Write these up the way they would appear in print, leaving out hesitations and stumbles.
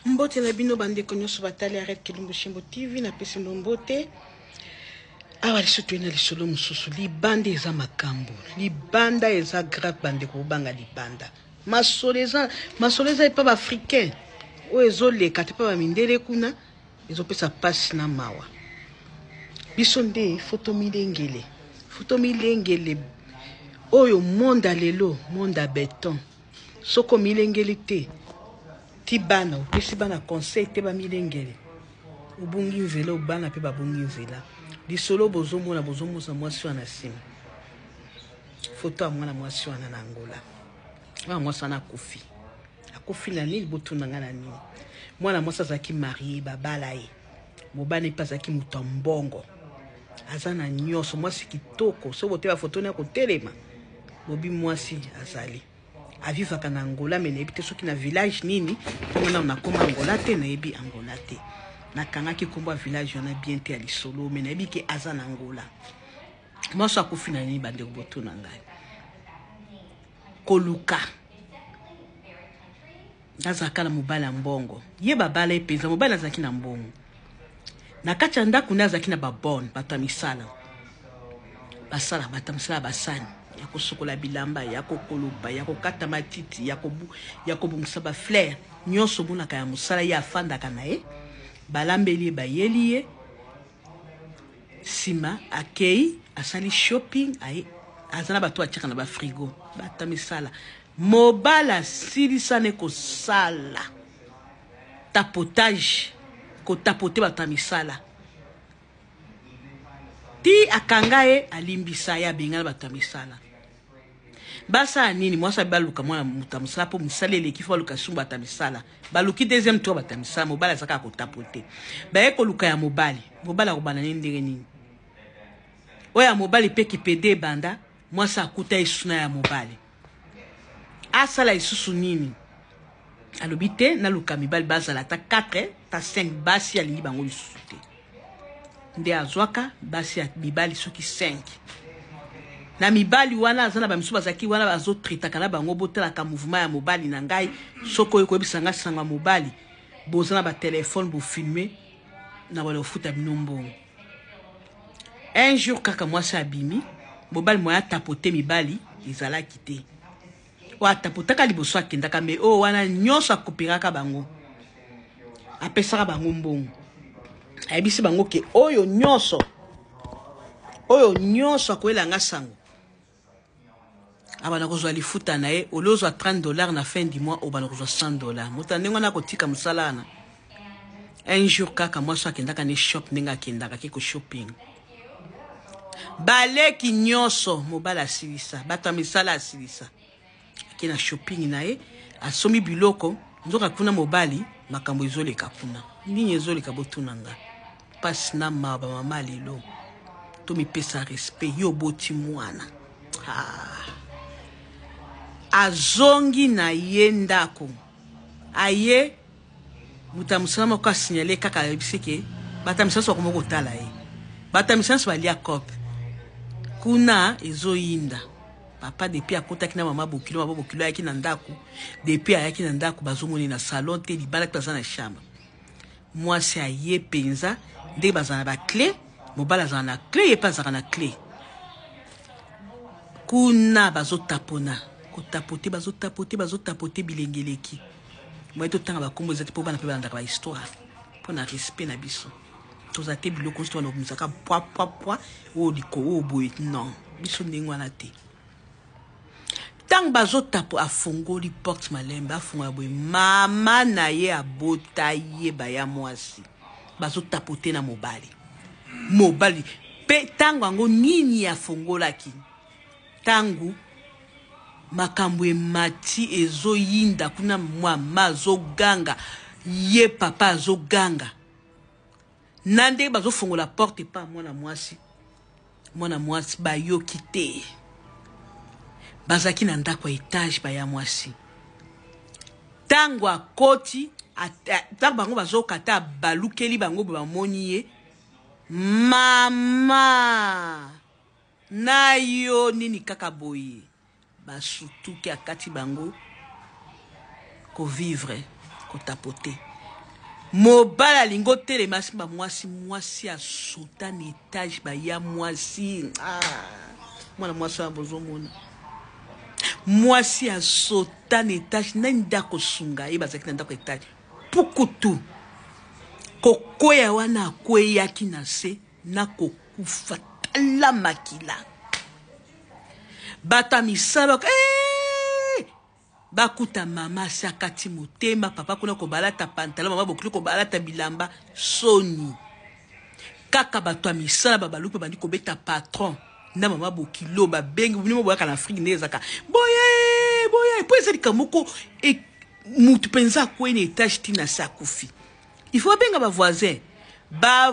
Mbote na bino bande konyo subatali arrête Kilumbu Shimbo TV na pesi mbote. Awa lisutu ena lisolo mususu libanda eza makambo. Libanda eza grave bande ko banga libanda. Masoleza epa ba africain. O ezoleka te pa ba mindele kuna ezopesa pasi na mawa. Biso nde foto milengele. Foto milengele. Oyo monde lelo, monde a béton. Soko milengele te. Tibana, upesi bana conseil te ba milengele. Ubungi nzela ubana pe babungi nzela. Lisolo bozomo na mwasi wana sima. Foto ya mwana mwasi wana na Angola. Mwana mwasi wana akufi. Akufi na nini botuna nga na nini. Mwana mwasi azaki marié babala ye. Mobane pa azaki mutu mbongo. Azana nyoso mwasi kitoko. So bote ba foto na ko telema. Bobi mwasi azali. Avivaka na Angola mais nayebi te soki na village nini komona na koma Angola te nayebi Angola te nakangaki kombo village wana bien te ya lisolo mais nayebi ke aza na Angola mwasi akufi na nini bande boto na ngai koluka azaka na mobala mbongo ye babala epenza mobala azaki na mbongo na kati ya ndako azaki na babone bato ya misala basala bato ya misala basani yako sokola bilamba yako koloba yako kata matiti yako bungisa ba fleur nyonso mona ka ya musala ya fanda kana ye balambeli bayeli ye sima akei asali shopping ay azana bato achaka na ba frigo batamisala mobala silisa ne ko sala tapotage ko tapoter batamisala ti akangaye alimbisa ya bengana batamisala basa nini mwasa baluka mwana mutamusala po musalele kifa luka sumba tamisala baluki deuxième tour batamisala mobala zaka ko tapoter baye ko luka ya mobali ko bana ndenge nini oya mobali pe kipede banda mwasa akuta isuna ya mobali asala isusu nini alobite na luka mibali bazala ta 4 ta 5 basi ali bango lisusu te nde azwaka basi ya mibali soki 5 na mibali wana azana ba misuba zaki wana bazo tritaka na bango botela ka mouvement ya mobali na ngai soko yeko bisanga sanga mobali bozana ba téléphone bo filmer na wala futa binombo un jour kaka mwasi abimi mobali moya tapoter mibali izala kité wa tapotaka liboso akendaka me o wana nyonso akopiraka bango apesaka bango mbongo ayebisi bango ke oyo nyonso akoelanga sango abana kozwa lifuta na ye olozwa $30 na fin du mois obana kozwa $100 mutandengo na kotika musalana un jour kaka mwasi akendaka ne shop ndenge akendaka ke ko shopping baleki nyonso mobala asilisa bato misala asilisa akena shopping na ye asomi biloko nzoka kuna mobali makambo ezoleka kuna nini ezoleka botunanga pasi na maba mama lelo to mi pesa respect yo boti mwana azongi na ye ndako aye mutamusama kwa signale kaka bisike batamisanso komoko tala ye batamisanso balia cop kuna ezoyinda papa depuis akotaki na mama bokilo yaki na ndako depuis ayaki na ndako bazomoni na salon te libala kaza na chambre mwasi aye penza nde bazana ba clé mobala zana na clé ye pas na clé kuna bazotapona bazotapoter bilengeleki moi to tanga bakombo ezati po bana pe bandaka ba histoire po na respect na biso tozate biloko sto na muzaka poa o liko o boy non biso ndenge wana te tang bazotapo afongoli porte malemba afonga boy mama na ye abota ye baya mwasi bazotapoter na mobali pe tango ango nini afongolaki tangu makambo emati ezoyinda kuna mama azoganga ye papa azoganga nande bazofongola porte pa mwana mwasi bayoki te bazaki na ndako etage baya mwasi tango akoti tango bango bazokata balukeli bango bamoni ye mama na yo nini kaka boye basutuki akati bango ko vivre ko tapoter mobala lingo telema simba mwasi a sauta na étage ba ya mwasi mwana mwasi wa bozomona mwasi a sauta na étage na ndako sunga ye bazaki na ndako étage pukutu kokoya wana akweyaki na se na kokufa tala makila bata misala bakuta mama sakati motema papa kuna ko balata pantalon mama bokuli ko balata bilamba soni kaka bato misala babalupe bandi ko beta patron na mama bokilo ba bengi bino boyaka na Afrique nezaka boye po ezali kamoko e mutu penza ko ene étage tina sakufi il faut benga ba voisin ba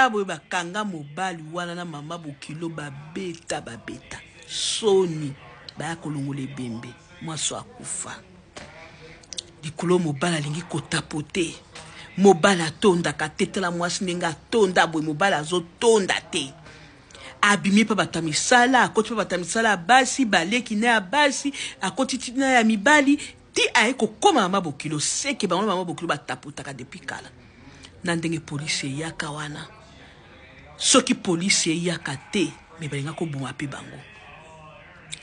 boye bakanga mobali wana na mama bokilo babeta soni ba kolongola bembe mwasi akufa likolo mobala alingi kotapote mobala atondaka te tala mwasi ndenge atonda boye mobala azotonda te abimi pa bato ya misala akoti pa bato ya misala basi baleki na ya basi akoti tina ya mibali ti aye kokoma mama bokilo seke bango mama bokilo batapotaka depuis kala na ndenge polisi eyaka wana soki polisi eyaka te me balinga koboma mpe bango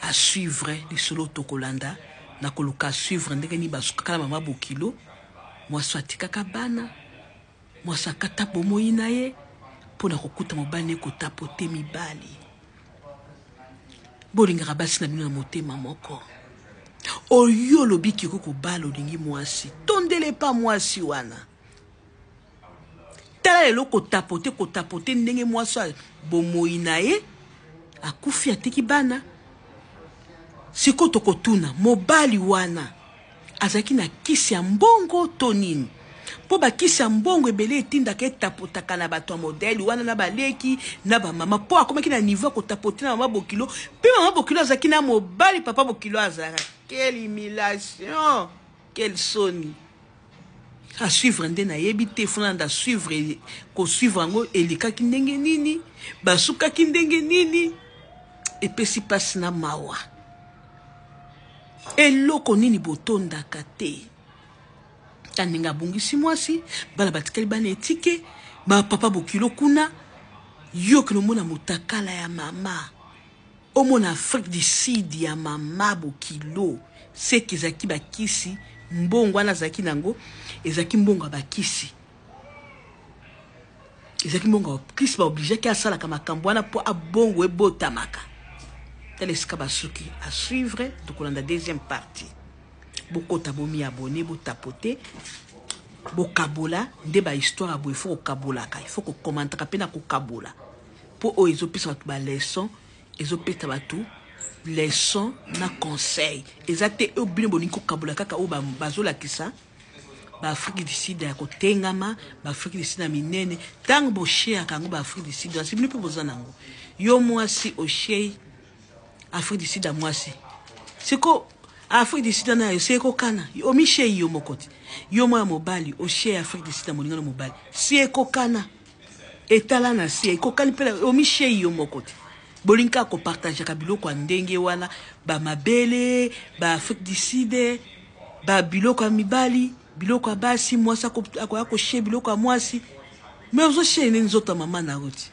à suivre les solo tokolanda na koluka suivre ndenge ni basukaka mama bokilo mwasi atikaka bana mwasi akata bomoi na ye mpona kokuta mobali kotapote mibali bolingaka basi na bino na motema moko oyo lobiki kokobala olingi mwasi tondele pa mwasi wana tala lelo kotapote ndenge mwasi bomoi na ye akufi atiki bana siko tokotuna mobali wana azaki na kisi ya mbongo to nini po bakisi ya mbongo ebele etindaka etapotaka na bato ya modeli wana na baleki na bamama po akomaki na niveau kotapote na mama bokilo mpe mama bokilo azaki na mobali papa bokilo azalaka quelle humiliation quelle soni a suivre nde nayebi te fona nda suivre kosuivre yango elekaki ndenge nini basukaki ndenge nini epesi pasi na mawa eloko nini botondaka te taninga bungisi mwasi bana batikali bana etike ba papa bokilo kuna yo kino mona mutakala ya mama omona Afrique du Sud ya mama bokilo seki zaki bakisi mbongo wana zaki nango ezaki mbongo bakisi ezaki mbongo bakisi ba obligé ki asala kama kambwana po abongo ebotamaka telesika basuki à suivre donc on a la deuxième partie beaucoup tabomi abonné bo tapoter bo kabola nde ba histoire abo il faut kabola ka il faut ko commenter pena ko kabola po o ezopisa batu ba leçon ezopeta batu leçon na conseil exacte o bino boni ko kabola kaka o ba bazola kisa ba Afrique du Sud ya kotengama ba Afrique du Sud na minene tango bo share kango ba Afrique du Sud c'est bino pe bozanango yo mwasi o share Afrique du Sud à mwasi siko Afrique du Sud na yo seko kana o mishe yo mokoti yo mwa mobali o share Afrique du Sud molinga mobali seko kana etala na sie ko kani pela o mishe yo mokoti bolinka ko partager ka biloko ndenge wana ba mabele ba Afrique du Sud ba biloko ya mibali biloko basi mwasa ko share biloko mwasi mais ozo share nzoto mama na roti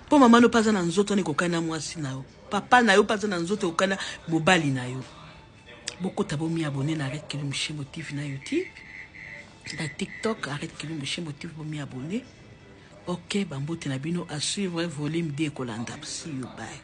po mama no paza na nzoto ne ko kana mwasi na yo papa na yo paza na nzoto okana mobali na yo boko tabomi abonné na Arrête Kilumbu Shembo TV na YouTube na TikTok Arrête Kilumbu Shembo TV bomi abonné ok bambote na bino à suivre volume 2 kolanda see you bye